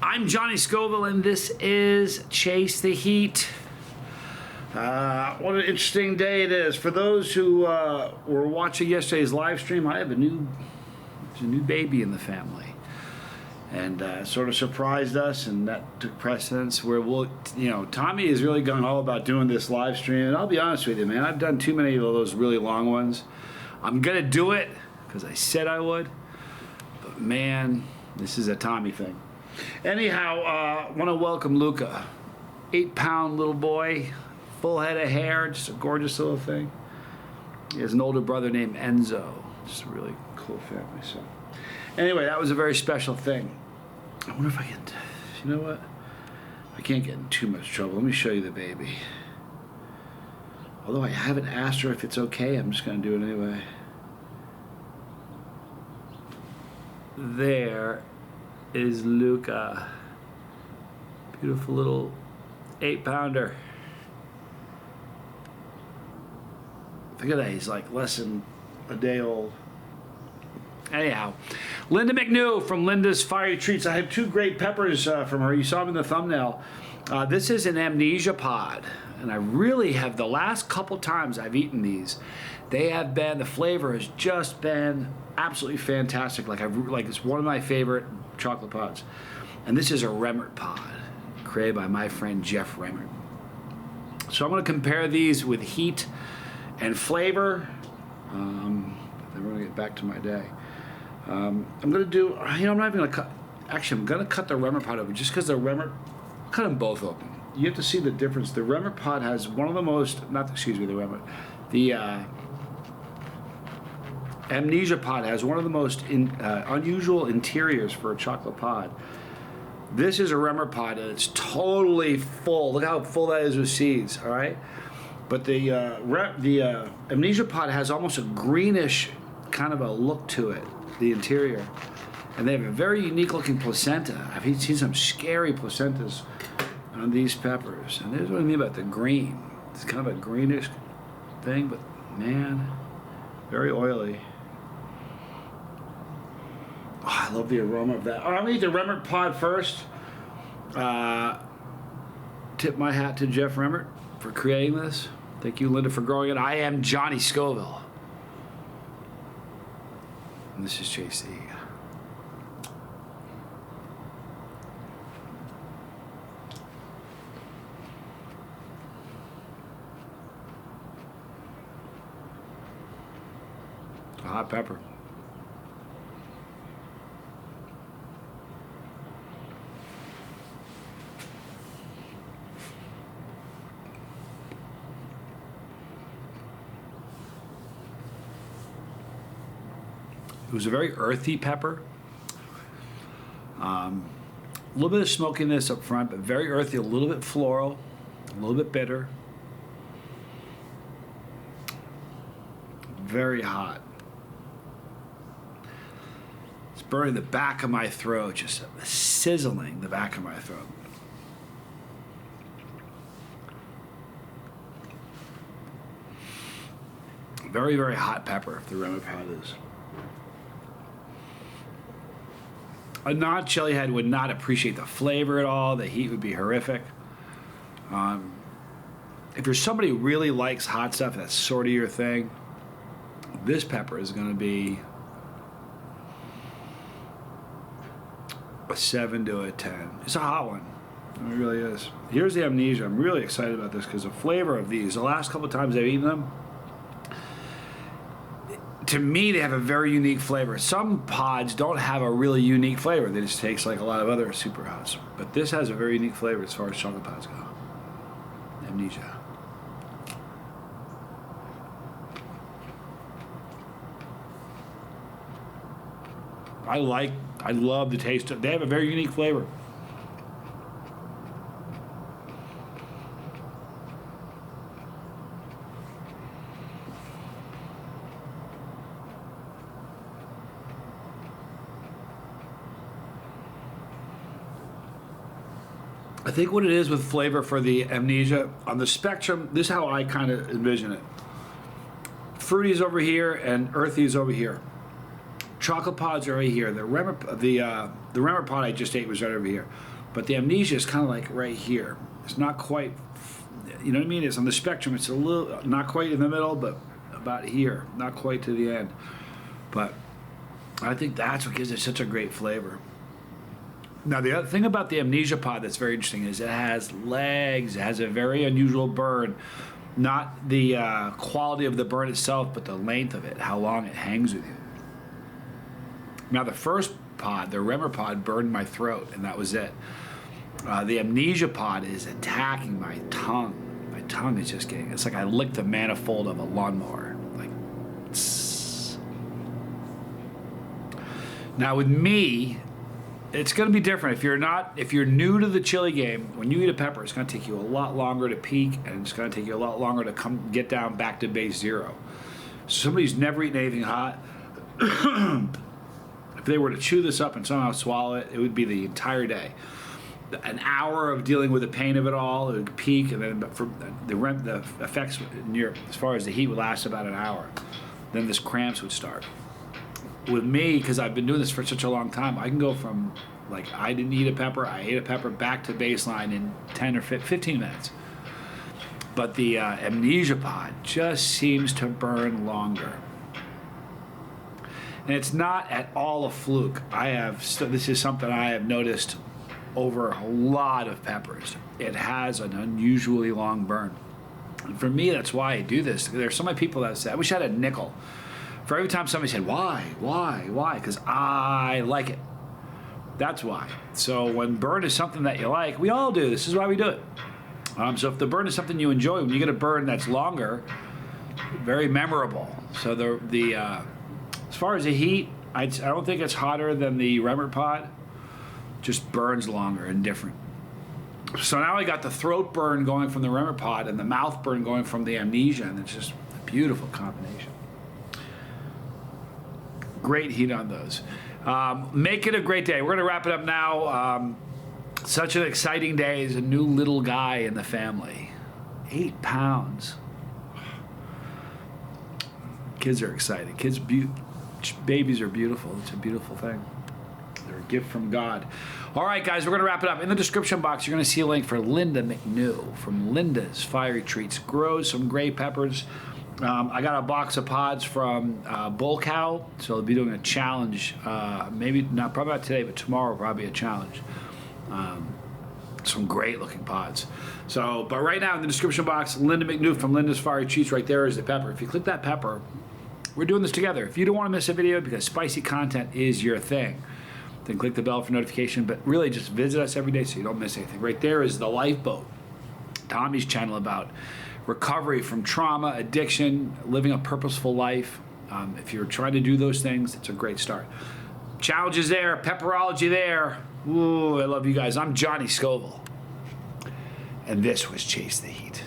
I'm Johnny Scoville, and this is Chase the Heat. What an interesting day it is. For those who were watching yesterday's live stream, I have there's a new baby in the family. And sort of surprised us, and that took precedence where Tommy is really going all about doing this live stream. And I'll be honest with you, man, I've done too many of those really long ones. I'm going to do it because I said I would. But man, this is a Tommy thing. Anyhow, I want to welcome Luca. 8-pound little boy, full head of hair, just a gorgeous little thing. He has an older brother named Enzo. Just a really cool family. So, anyway, that was a very special thing. I wonder if I can, you know what? I can't get in too much trouble. Let me show you the baby. Although I haven't asked her if it's okay, I'm just going to do it anyway. There is Luca. Beautiful little 8-pounder. Look at that, he's like less than a day old. Anyhow, Linda McNew from Linda's Fiery Treats. I have two great peppers from her. You saw them in the thumbnail. This is an Amnesia pod, and I really have, the last couple times I've eaten these, the flavor has just been absolutely fantastic. Like it's one of my favorite chocolate pods. And this is a Remmert pod, created by my friend Jeff Remmert. So I'm going to compare these with heat and flavor. Then we're going to get back to my day. I'm going to do, I'm not even going to cut, actually I'm going to cut the Remmert pod open just because the Remmert, cut them both open. You have to see the difference. The Remmert pod has one of the most, the Amnesia pod has one of the most unusual interiors for a chocolate pod. This is a Remer pod, and it's totally full. Look how full that is with seeds, all right? But the Amnesia pod has almost a greenish kind of a look to it, the interior. And they have a very unique looking placenta. I've seen some scary placentas on these peppers. And there's what I mean about the green. It's kind of a greenish thing, but man, very oily. Oh, I love the aroma of that. I'm gonna eat the Remmert pod first. Tip my hat to Jeff Remmert for creating this. Thank you, Linda, for growing it. I am Johnny Scoville. And this is Chase the Heat. A hot pepper. It was a very earthy pepper. A little bit of smokiness up front, but very earthy, a little bit floral, a little bit bitter. Very hot. It's burning the back of my throat, just sizzling the back of my throat. Very, very hot pepper, if the Remmert pod is. A non-chili head would not appreciate the flavor at all. The heat would be horrific. If you're somebody who really likes hot stuff, that's sort of your thing, this pepper is going to be a 7 to a 10. It's a hot one. It really is. Here's the Amnesia. I'm really excited about this because the flavor of these, the last couple of times I've eaten them, to me, they have a very unique flavor. Some pods don't have a really unique flavor. They just taste like a lot of other super hots. But this has a very unique flavor as far as chocolate pods go. Amnesia. I love the taste of, they have a very unique flavor. I think what it is with flavor for the Amnesia, on the spectrum, this is how I kind of envision it. Fruity is over here and earthy is over here. Chocolate pods are right here. The Remmert pod I just ate was right over here. But the Amnesia is kind of like right here. It's not quite, you know what I mean? It's on the spectrum. It's a little, not quite in the middle, but about here. Not quite to the end. But I think that's what gives it such a great flavor. Now, the other thing about the Amnesia pod that's very interesting is it has legs. It has a very unusual burn. Not the quality of the burn itself, but the length of it, how long it hangs with you. Now, the first pod, the Remer pod, burned my throat, and that was it. The Amnesia pod is attacking my tongue. My tongue is just getting, it's like I licked the manifold of a lawnmower. Like, tss. Now, with me, it's going to be different. If you're new to the chili game, when you eat a pepper, it's going to take you a lot longer to peak, and it's going to take you a lot longer to get down back to base zero. So somebody who's never eaten anything hot, if they were to chew this up and somehow swallow it, it would be the entire day. An hour of dealing with the pain of it all, it would peak, and then for the effects as far as the heat would last about an hour. Then this cramps would start. With me, because I've been doing this for such a long time, I can go from, like, I didn't eat a pepper, I ate a pepper, back to baseline in 10 or 15 minutes. But the Amnesia pod just seems to burn longer. And it's not at all a fluke. This is something I have noticed over a lot of peppers. It has an unusually long burn. And for me, that's why I do this. There's so many people that say, I wish I had a nickel for every time somebody said, why? Because I like it. That's why. So when burn is something that you like, we all do. This is why we do it. So if the burn is something you enjoy, when you get a burn that's longer, very memorable. So as far as the heat, I don't think it's hotter than the Remmert pod. Just burns longer and different. So now I got the throat burn going from the Remmert pod and the mouth burn going from the Amnesia, and it's just a beautiful combination. Great heat on those. Make it a great day. We're going to wrap it up now. Such an exciting day as a new little guy in the family. 8 pounds. Kids are excited. Babies are beautiful. It's a beautiful thing. They're a gift from God. All right, guys, we're going to wrap it up. In the description box, you're going to see a link for Linda McNew from Linda's Fiery Treats. Grows some gray peppers. I got a box of pods from Bull Cow, so I'll be doing a challenge. Maybe not, probably not today, but tomorrow will probably be a challenge. Some great looking pods. But right now in the description box, Linda McNew from Linda's Fiery Treats, right there is the pepper. If you click that pepper, we're doing this together. If you don't want to miss a video because spicy content is your thing, then click the bell for notification. But really, just visit us every day so you don't miss anything. Right there is the Lifeboat, Tommy's channel about recovery from trauma, addiction, living a purposeful life. If you're trying to do those things, it's a great start. Challenges there, pepperology there. Ooh, I love you guys. I'm Johnny Scoville, and this was Chase the Heat.